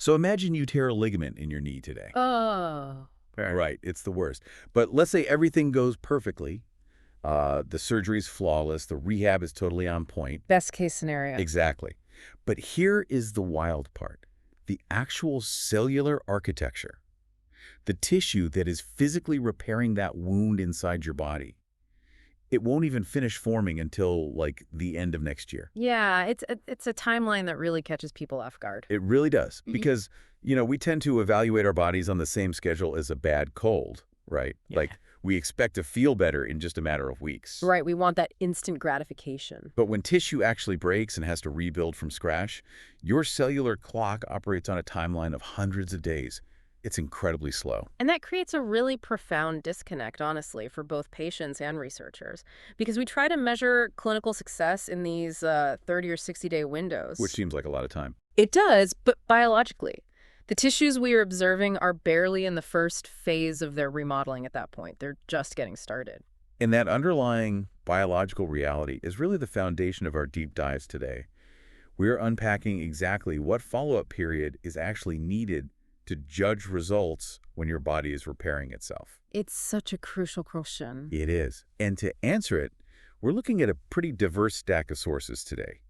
So imagine you tear a ligament in your knee today. Oh. Right, it's the worst. But let's say everything goes perfectly. The surgery's flawless. The rehab is totally on point. Best case scenario. Exactly. But here is the wild part. The actual cellular architecture. The tissue that is physically repairing that wound inside your body. It won't even finish forming until, like, the end of next year. Yeah, it's a timeline that really catches people off guard. It really does. Because, we tend to evaluate our bodies on the same schedule as a bad cold, right? Yeah. Like, we expect to feel better in just a matter of weeks. Right, we want that instant gratification. But when tissue actually breaks and has to rebuild from scratch, your cellular clock operates on a timeline of hundreds of days. It's incredibly slow. And that creates a really profound disconnect, honestly, for both patients and researchers. Because we try to measure clinical success in these 30 or 60-day windows. Which seems like a lot of time. It does, but biologically. The tissues we are observing are barely in the first phase of their remodeling at that point. They're just getting started. And that underlying biological reality is really the foundation of our deep dives today. We're unpacking exactly what follow-up period is actually needed to judge results when your body is repairing itself. It's such a crucial question. It is. And to answer it, we're looking at a pretty diverse stack of sources today.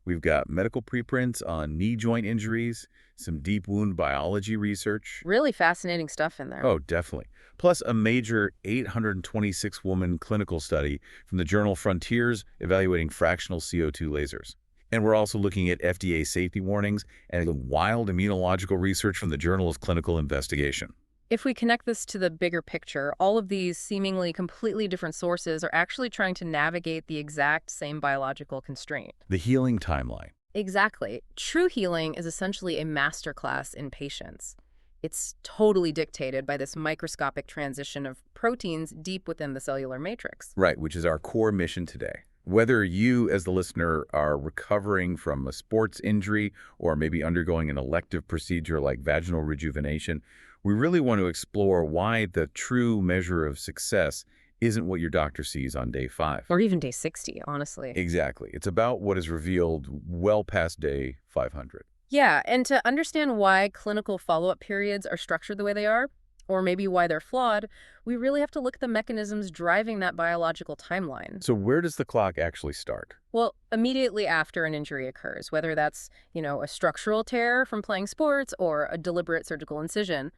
We've got medical preprints on knee joint injuries, some deep wound biology research. Really fascinating stuff in there. Oh, definitely. Plus a major 826-woman clinical study from the journal Frontiers evaluating fractional CO2 lasers. And we're also looking at FDA safety warnings and the wild immunological research from the Journal of Clinical Investigation. If we connect this to the bigger picture, all of these seemingly completely different sources are actually trying to navigate the exact same biological constraint. The healing timeline. Exactly. True healing is essentially a masterclass in patience. It's totally dictated by this microscopic transition of proteins deep within the cellular matrix. Right, which is our core mission today. Whether you, as the listener, are recovering from a sports injury or maybe undergoing an elective procedure like vaginal rejuvenation, we really want to explore why the true measure of success isn't what your doctor sees on day 5. Or even day 60, honestly. Exactly. It's about what is revealed well past day 500. Yeah, and to understand why clinical follow-up periods are structured the way they are, or maybe why they're flawed, we really have to look at the mechanisms driving that biological timeline. So where does the clock actually start? Well, immediately after an injury occurs, whether that's, a structural tear from playing sports or a deliberate surgical incision,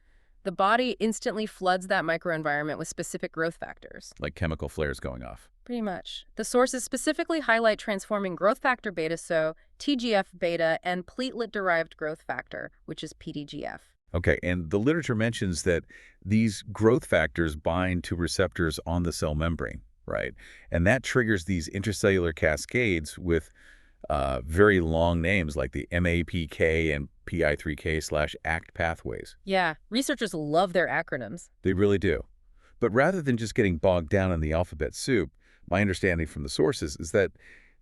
the body instantly floods that microenvironment with specific growth factors. Like chemical flares going off. Pretty much. The sources specifically highlight transforming growth factor beta, so TGF-beta, and platelet-derived growth factor, which is PDGF. Okay, and the literature mentions that these growth factors bind to receptors on the cell membrane, right? And that triggers these intracellular cascades with very long names like the MAPK and PI3K/ACT pathways. Yeah, researchers love their acronyms. They really do. But rather than just getting bogged down in the alphabet soup, my understanding from the sources is that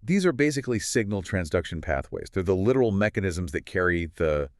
these are basically signal transduction pathways. They're the literal mechanisms that carry the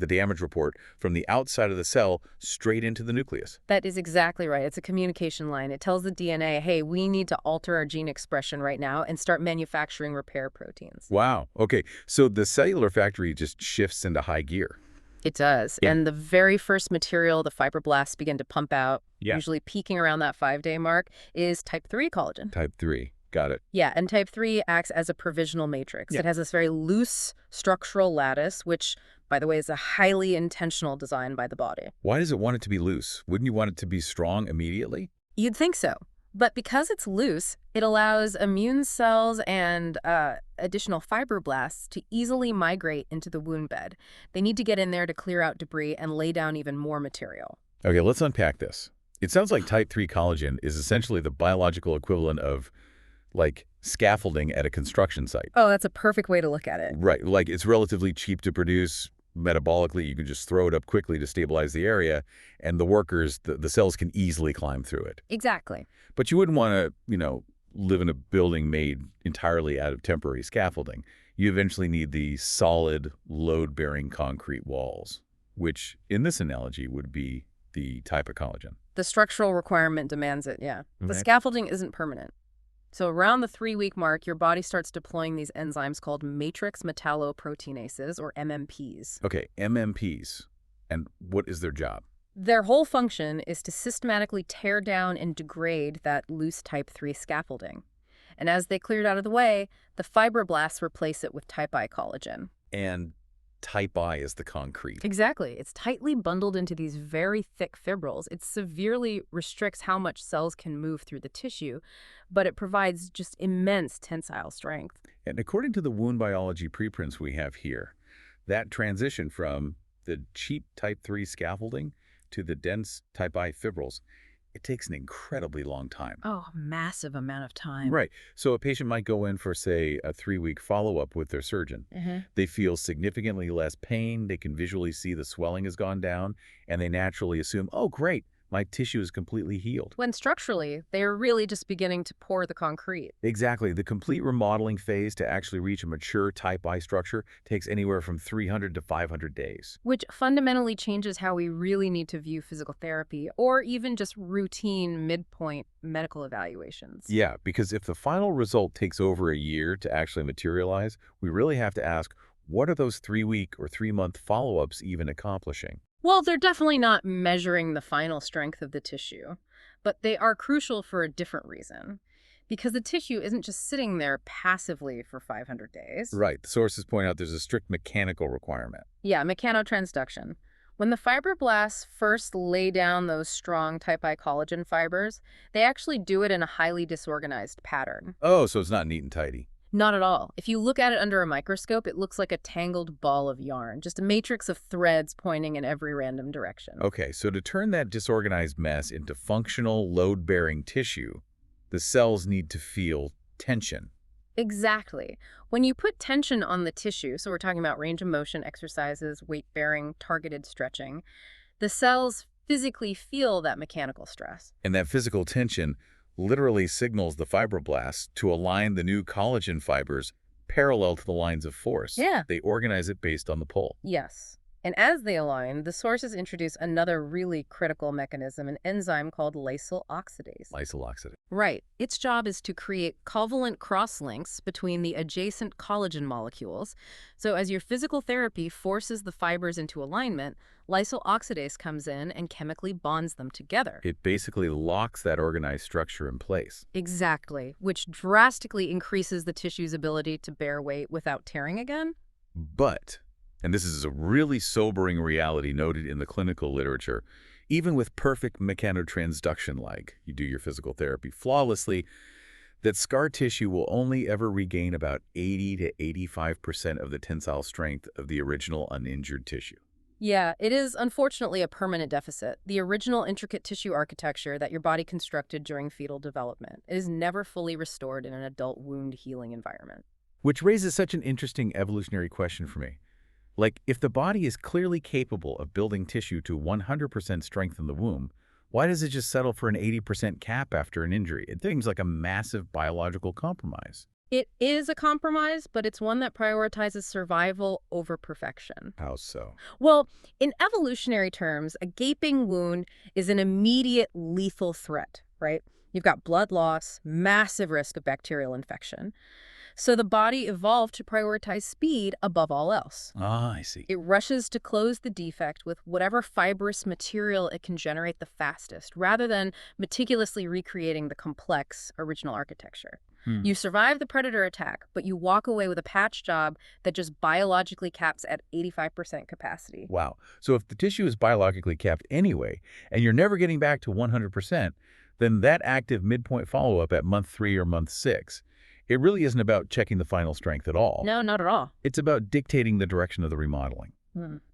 damage report from the outside of the cell straight into the nucleus. That is exactly right. It's a communication line. It tells the DNA, hey, we need to alter our gene expression right now and start manufacturing repair proteins. Wow. Okay. So the cellular factory just shifts into high gear. It does. Yeah. And the very first material the fibroblasts begin to pump out, usually peaking around that 5-day mark, is type 3 collagen. Type 3. Got it. Yeah, and type 3 acts as a provisional matrix. Yeah. It has this very loose structural lattice, which, by the way, is a highly intentional design by the body. Why does it want it to be loose? Wouldn't you want it to be strong immediately? You'd think so. But because it's loose, it allows immune cells and additional fibroblasts to easily migrate into the wound bed. They need to get in there to clear out debris and lay down even more material. Okay, let's unpack this. It sounds like type 3 collagen is essentially the biological equivalent of like scaffolding at a construction site. Oh, that's a perfect way to look at it. Right. Like it's relatively cheap to produce metabolically. You can just throw it up quickly to stabilize the area, and the workers, the cells can easily climb through it. Exactly. But you wouldn't want to, live in a building made entirely out of temporary scaffolding. You eventually need the solid, load-bearing concrete walls, which in this analogy would be the type of collagen. The structural requirement demands it, yeah. The Okay. scaffolding isn't permanent. So around the 3-week mark, your body starts deploying these enzymes called matrix metalloproteinases, or MMPs. Okay, MMPs. And what is their job? Their whole function is to systematically tear down and degrade that loose type 3 scaffolding. And as they clear it out of the way, the fibroblasts replace it with type I collagen. And type I is the concrete. Exactly. It's tightly bundled into these very thick fibrils. It severely restricts how much cells can move through the tissue, but it provides just immense tensile strength. And according to the wound biology preprints we have here, that transition from the cheap type 3 scaffolding to the dense type I fibrils, it takes an incredibly long time. Oh, massive amount of time. Right. So a patient might go in for, say, a 3-week follow-up with their surgeon. They feel significantly less pain, they can visually see the swelling has gone down, and they naturally assume, oh, great, my tissue is completely healed. When structurally, they are really just beginning to pour the concrete. Exactly. The complete remodeling phase to actually reach a mature type I structure takes anywhere from 300 to 500 days. Which fundamentally changes how we really need to view physical therapy or even just routine midpoint medical evaluations. Yeah, because if the final result takes over a year to actually materialize, we really have to ask, what are those 3-week or 3-month follow-ups even accomplishing? Well, they're definitely not measuring the final strength of the tissue, but they are crucial for a different reason. Because the tissue isn't just sitting there passively for 500 days. Right. The sources point out there's a strict mechanical requirement. Yeah, mechanotransduction. When the fibroblasts first lay down those strong type I collagen fibers, they actually do it in a highly disorganized pattern. Oh, so it's not neat and tidy. Not at all. If you look at it under a microscope, it looks like a tangled ball of yarn, just a matrix of threads pointing in every random direction. Okay, so to turn that disorganized mess into functional, load-bearing tissue, the cells need to feel tension. Exactly. When you put tension on the tissue, so we're talking about range of motion exercises, weight-bearing, targeted stretching, the cells physically feel that mechanical stress. And that physical tension literally signals the fibroblasts to align the new collagen fibers parallel to the lines of force. Yeah. They organize it based on the pull. Yes. And as they align, the sources introduce another really critical mechanism, an enzyme called lysyl oxidase. Lysyl oxidase. Right. Its job is to create covalent crosslinks between the adjacent collagen molecules. So as your physical therapy forces the fibers into alignment, lysyl oxidase comes in and chemically bonds them together. It basically locks that organized structure in place. Exactly, which drastically increases the tissue's ability to bear weight without tearing again. But, and this is a really sobering reality noted in the clinical literature, even with perfect mechanotransduction, like you do your physical therapy flawlessly, that scar tissue will only ever regain about 80 to 85% of the tensile strength of the original uninjured tissue. Yeah, it is unfortunately a permanent deficit. The original intricate tissue architecture that your body constructed during fetal development is never fully restored in an adult wound healing environment. Which raises such an interesting evolutionary question for me. Like, if the body is clearly capable of building tissue to 100% strength in the womb, why does it just settle for an 80% cap after an injury? It seems like a massive biological compromise. It is a compromise, but it's one that prioritizes survival over perfection. How so? Well, in evolutionary terms, a gaping wound is an immediate lethal threat, right? You've got blood loss, massive risk of bacterial infection. So the body evolved to prioritize speed above all else. Ah, I see. It rushes to close the defect with whatever fibrous material it can generate the fastest, rather than meticulously recreating the complex original architecture. You survive the predator attack, but you walk away with a patch job that just biologically caps at 85% capacity. Wow. So if the tissue is biologically capped anyway, and you're never getting back to 100%, then that active midpoint follow-up at month 3 or month 6, it really isn't about checking the final strength at all. No, not at all. It's about dictating the direction of the remodeling.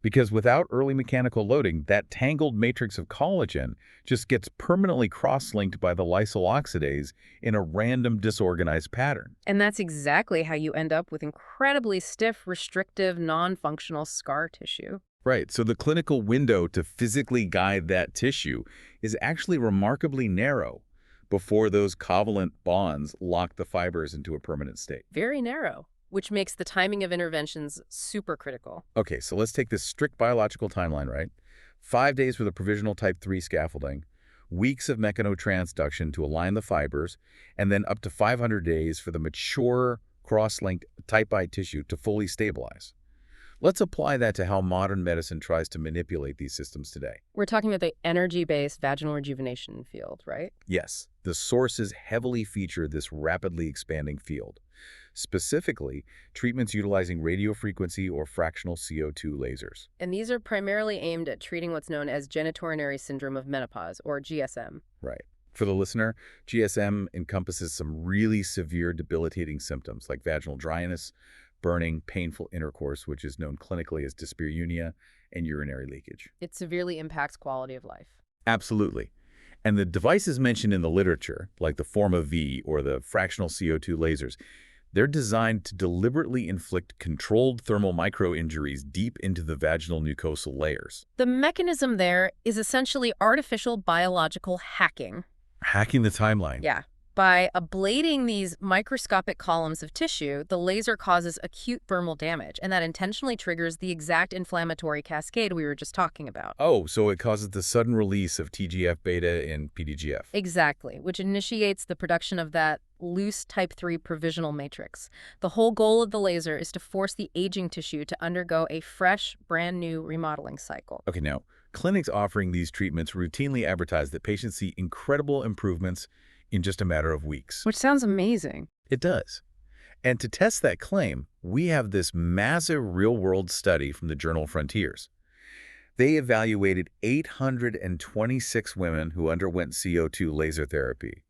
Because without early mechanical loading, that tangled matrix of collagen just gets permanently cross-linked by the lysyl oxidase in a random disorganized pattern. And that's exactly how you end up with incredibly stiff, restrictive, non-functional scar tissue. Right, so the clinical window to physically guide that tissue is actually remarkably narrow before those covalent bonds lock the fibers into a permanent state. Very narrow, which makes the timing of interventions super critical. Okay, so let's take this strict biological timeline, right? 5 days with a provisional type 3 scaffolding, weeks of mechanotransduction to align the fibers, and then up to 500 days for the mature, cross-linked type I tissue to fully stabilize. Let's apply that to how modern medicine tries to manipulate these systems today. We're talking about the energy-based vaginal rejuvenation field, right? Yes, the sources heavily feature this rapidly expanding field. Specifically, treatments utilizing radiofrequency or fractional CO2 lasers. And these are primarily aimed at treating what's known as genitourinary syndrome of menopause, or GSM. Right. For the listener, GSM encompasses some really severe debilitating symptoms like vaginal dryness, burning, painful intercourse, which is known clinically as dyspareunia, and urinary leakage. It severely impacts quality of life. Absolutely. And the devices mentioned in the literature, like the Forma-V or the fractional CO2 lasers, they're designed to deliberately inflict controlled thermal microinjuries deep into the vaginal mucosal layers. The mechanism there is essentially artificial biological hacking. Hacking the timeline. Yeah. By ablating these microscopic columns of tissue, the laser causes acute thermal damage, and that intentionally triggers the exact inflammatory cascade we were just talking about. Oh, so it causes the sudden release of TGF-beta and PDGF. Exactly, which initiates the production of that loose type 3 provisional matrix. The whole goal of the laser is to force the aging tissue to undergo a fresh, brand new remodeling cycle. Okay, now, clinics offering these treatments routinely advertise that patients see incredible improvements in just a matter of weeks. Which sounds amazing. It does. And to test that claim, we have this massive real-world study from the journal Frontiers. They evaluated 826 women who underwent CO2 laser therapy.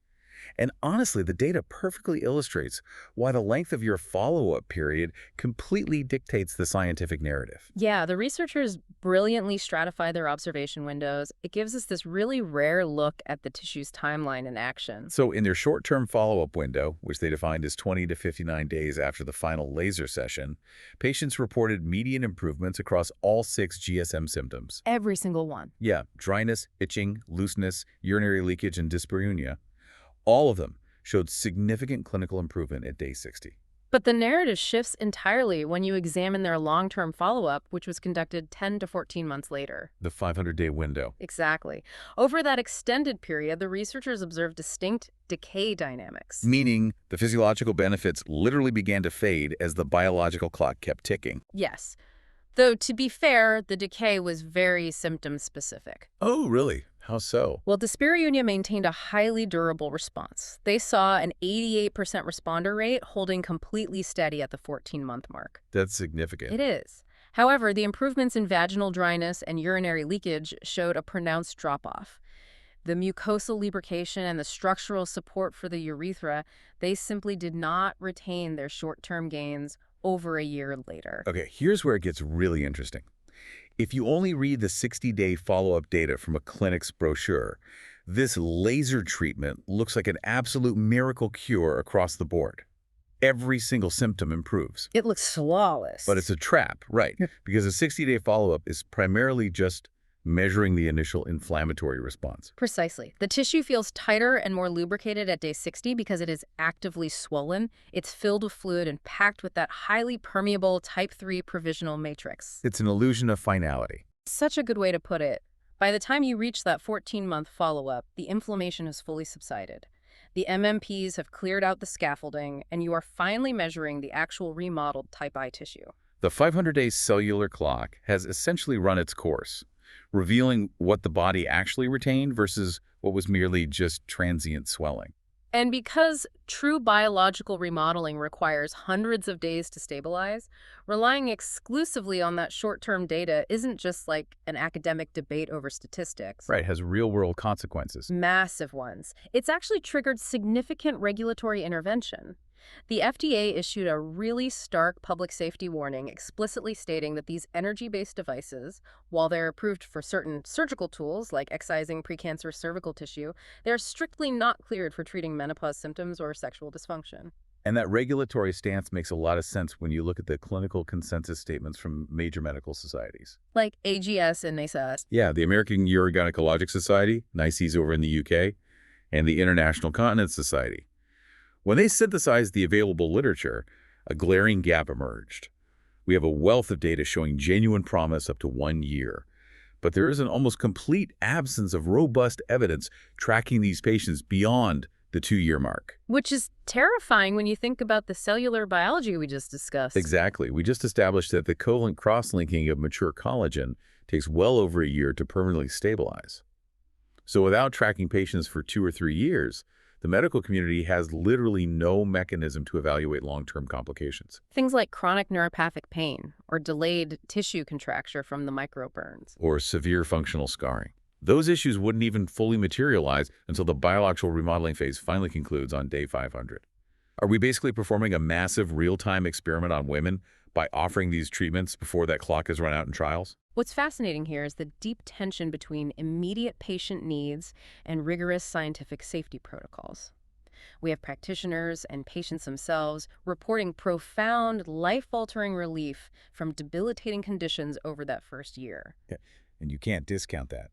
And honestly, the data perfectly illustrates why the length of your follow-up period completely dictates the scientific narrative. Yeah, the researchers brilliantly stratify their observation windows. It gives us this really rare look at the tissue's timeline in action. So in their short-term follow-up window, which they defined as 20 to 59 days after the final laser session, patients reported median improvements across all 6 GSM symptoms. Every single one. Yeah, dryness, itching, looseness, urinary leakage, and dyspareunia. All of them showed significant clinical improvement at day 60. But the narrative shifts entirely when you examine their long-term follow-up, which was conducted 10 to 14 months later. The 500-day window. Exactly. Over that extended period, the researchers observed distinct decay dynamics. Meaning the physiological benefits literally began to fade as the biological clock kept ticking. Yes. Though, to be fair, the decay was very symptom-specific. Oh, really? How so? Well, dyspareunia maintained a highly durable response. They saw an 88% responder rate holding completely steady at the 14-month mark. That's significant. It is. However, the improvements in vaginal dryness and urinary leakage showed a pronounced drop-off. The mucosal lubrication and the structural support for the urethra, they simply did not retain their short-term gains over a year later. Okay, here's where it gets really interesting. If you only read the 60-day follow-up data from a clinic's brochure, this laser treatment looks like an absolute miracle cure across the board. Every single symptom improves. It looks flawless. But it's a trap, right? Because a 60-day follow-up is primarily just measuring the initial inflammatory response. Precisely. The tissue feels tighter and more lubricated at day 60 because it is actively swollen. It's filled with fluid and packed with that highly permeable type 3 provisional matrix. It's an illusion of finality. Such a good way to put it. By the time you reach that 14-month follow-up, the inflammation has fully subsided. The MMPs have cleared out the scaffolding, and you are finally measuring the actual remodeled type I tissue. The 500-day cellular clock has essentially run its course, revealing what the body actually retained versus what was merely just transient swelling. And because true biological remodeling requires hundreds of days to stabilize, relying exclusively on that short-term data isn't just like an academic debate over statistics. Right, has real-world consequences. Massive ones. It's actually triggered significant regulatory intervention. The FDA issued a really stark public safety warning explicitly stating that these energy-based devices, while they're approved for certain surgical tools like excising precancerous cervical tissue, they're strictly not cleared for treating menopause symptoms or sexual dysfunction. And that regulatory stance makes a lot of sense when you look at the clinical consensus statements from major medical societies. Like AGS and NICES. Yeah, the American Urogynecologic Society, NICES over in the UK, and the International Continence Society. When they synthesized the available literature, a glaring gap emerged. We have a wealth of data showing genuine promise up to 1 year, but there is an almost complete absence of robust evidence tracking these patients beyond the 2-year mark. Which is terrifying when you think about the cellular biology we just discussed. Exactly. We just established that the covalent cross-linking of mature collagen takes well over a year to permanently stabilize. So without tracking patients for 2 or 3 years, the medical community has literally no mechanism to evaluate long-term complications. Things like chronic neuropathic pain or delayed tissue contracture from the microburns. Or severe functional scarring. Those issues wouldn't even fully materialize until the biological remodeling phase finally concludes on day 500. Are we basically performing a massive real-time experiment on women by offering these treatments before that clock is run out in trials? What's fascinating here is the deep tension between immediate patient needs and rigorous scientific safety protocols. We have practitioners and patients themselves reporting profound, life-altering relief from debilitating conditions over that first year. Yeah, and you can't discount that.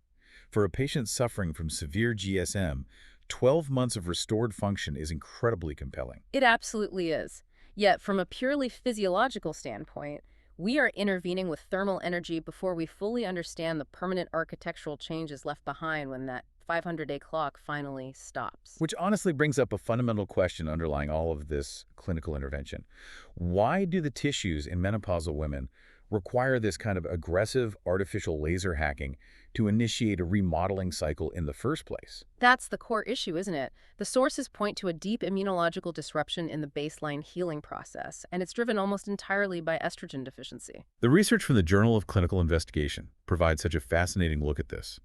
For a patient suffering from severe GSM, 12 months of restored function is incredibly compelling. It absolutely is. Yet, from a purely physiological standpoint, we are intervening with thermal energy before we fully understand the permanent architectural changes left behind when that 500-day clock finally stops. Which honestly brings up a fundamental question underlying all of this clinical intervention. Why do the tissues in menopausal women require this kind of aggressive artificial laser hacking to initiate a remodeling cycle in the first place? That's the core issue, isn't it? The sources point to a deep immunological disruption in the baseline healing process, and it's driven almost entirely by estrogen deficiency. The research from the Journal of Clinical Investigation provides such a fascinating look at this.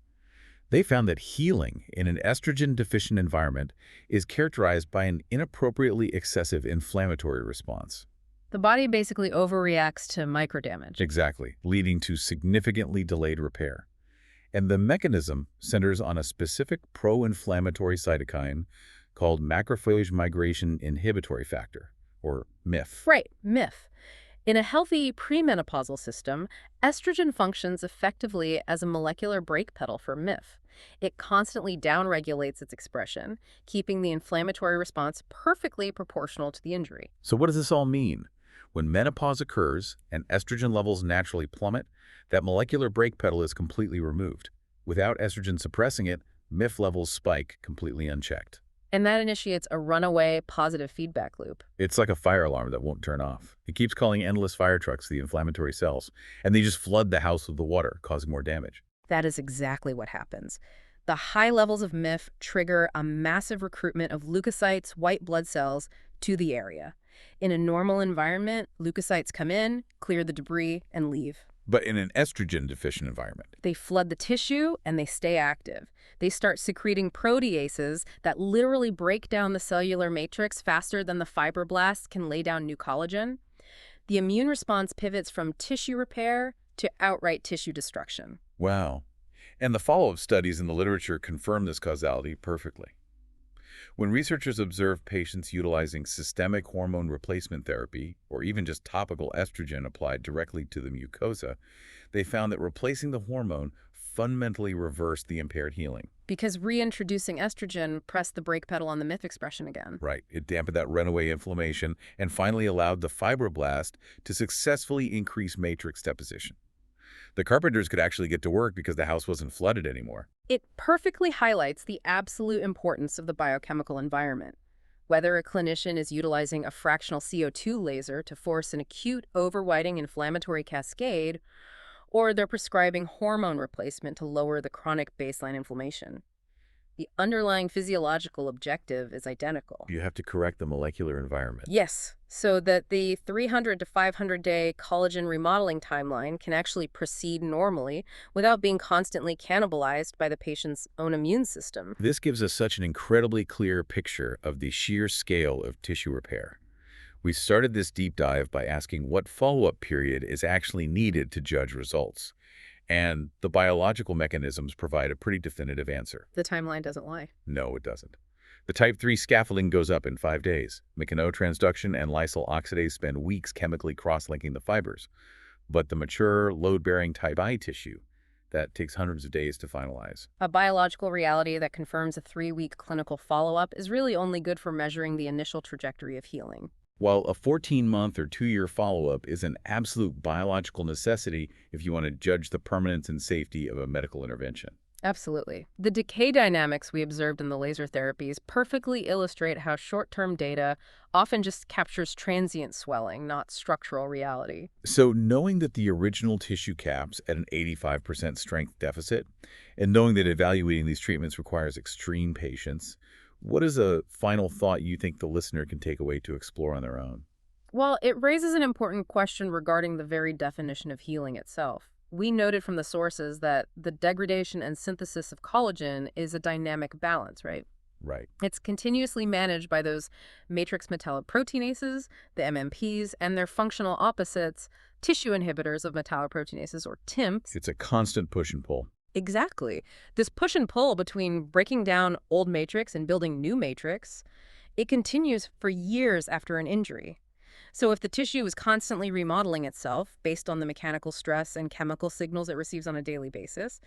They found that healing in an estrogen-deficient environment is characterized by an inappropriately excessive inflammatory response. The body basically overreacts to microdamage. Exactly, leading to significantly delayed repair. And the mechanism centers on a specific pro-inflammatory cytokine called macrophage migration inhibitory factor, or MIF. Right, MIF. In a healthy premenopausal system, estrogen functions effectively as a molecular brake pedal for MIF. It constantly downregulates its expression, keeping the inflammatory response perfectly proportional to the injury. So what does this all mean? When menopause occurs and estrogen levels naturally plummet, that molecular brake pedal is completely removed. Without estrogen suppressing it, MIF levels spike completely unchecked. And that initiates a runaway positive feedback loop. It's like a fire alarm that won't turn off. It keeps calling endless fire trucks the inflammatory cells, and they just flood the house with the water, causing more damage. That is exactly what happens. The high levels of MIF trigger a massive recruitment of leukocytes, white blood cells, to the area. In a normal environment, leukocytes come in, clear the debris, and leave. But in an estrogen-deficient environment, They flood the tissue, and they stay active. They start secreting proteases that literally break down the cellular matrix faster than the fibroblasts can lay down new collagen. The immune response pivots from tissue repair to outright tissue destruction. wow. And the follow-up studies in the literature confirm this causality perfectly. When researchers observed patients utilizing systemic hormone replacement therapy, or even just topical estrogen applied directly to the mucosa, they found that replacing the hormone fundamentally reversed the impaired healing. Because reintroducing estrogen pressed the brake pedal on the MIF expression again. Right. It dampened that runaway inflammation and finally allowed the fibroblast to successfully increase matrix deposition. The carpenters could actually get to work because the house wasn't flooded anymore. It perfectly highlights the absolute importance of the biochemical environment. Whether a clinician is utilizing a fractional CO2 laser to force an acute overwhelming inflammatory cascade, or they're prescribing hormone replacement to lower the chronic baseline inflammation, the underlying physiological objective is identical. You have to correct the molecular environment. Yes, so that the 300 to 500-day collagen remodeling timeline can actually proceed normally without being constantly cannibalized by the patient's own immune system. This gives us such an incredibly clear picture of the sheer scale of tissue repair. We started this deep dive by asking what follow-up period is actually needed to judge results. And the biological mechanisms provide a pretty definitive answer. The timeline doesn't lie. No, it doesn't. The type 3 scaffolding goes up in 5 days. Mechanotransduction and lysyl oxidase spend weeks chemically cross-linking the fibers. But the mature, load-bearing type I tissue, that takes hundreds of days to finalize. A biological reality that confirms a 3-week clinical follow-up is really only good for measuring the initial trajectory of healing. while a 14-month or 2-year follow-up is an absolute biological necessity if you want to judge the permanence and safety of a medical intervention. Absolutely. The decay dynamics we observed in the laser therapies perfectly illustrate how short-term data often just captures transient swelling, not structural reality. So knowing that the original tissue caps at an 85% strength deficit, and knowing that evaluating these treatments requires extreme patience, what is a final thought you think the listener can take away to explore on their own? Well, it raises an important question regarding the very definition of healing itself. We noted from the sources that the degradation and synthesis of collagen is a dynamic balance, right? Right. It's continuously managed by those matrix metalloproteinases, the MMPs, and their functional opposites, tissue inhibitors of metalloproteinases, or TIMPs. It's a constant push and pull. Exactly. This push and pull between breaking down old matrix and building new matrix, it continues for years after an injury. So if the tissue is constantly remodeling itself based on the mechanical stress and chemical signals it receives on a daily basis,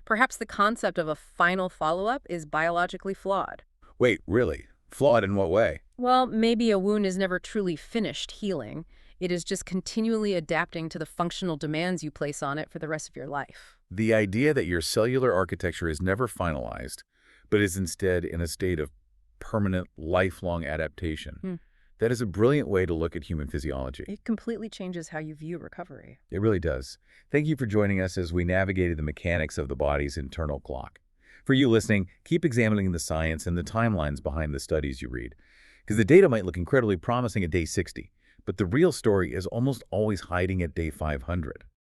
perhaps the concept of a final follow-up is biologically flawed. Wait, really? Flawed in what way? Well, maybe a wound is never truly finished healing. It is just continually adapting to the functional demands you place on it for the rest of your life. The idea that your cellular architecture is never finalized, but is instead in a state of permanent, lifelong adaptation. That is a brilliant way to look at human physiology. It completely changes how you view recovery. It really does. Thank you for joining us as we navigated the mechanics of the body's internal clock. For you listening, keep examining the science and the timelines behind the studies you read, because the data might look incredibly promising at day 60, but the real story is almost always hiding at day 500.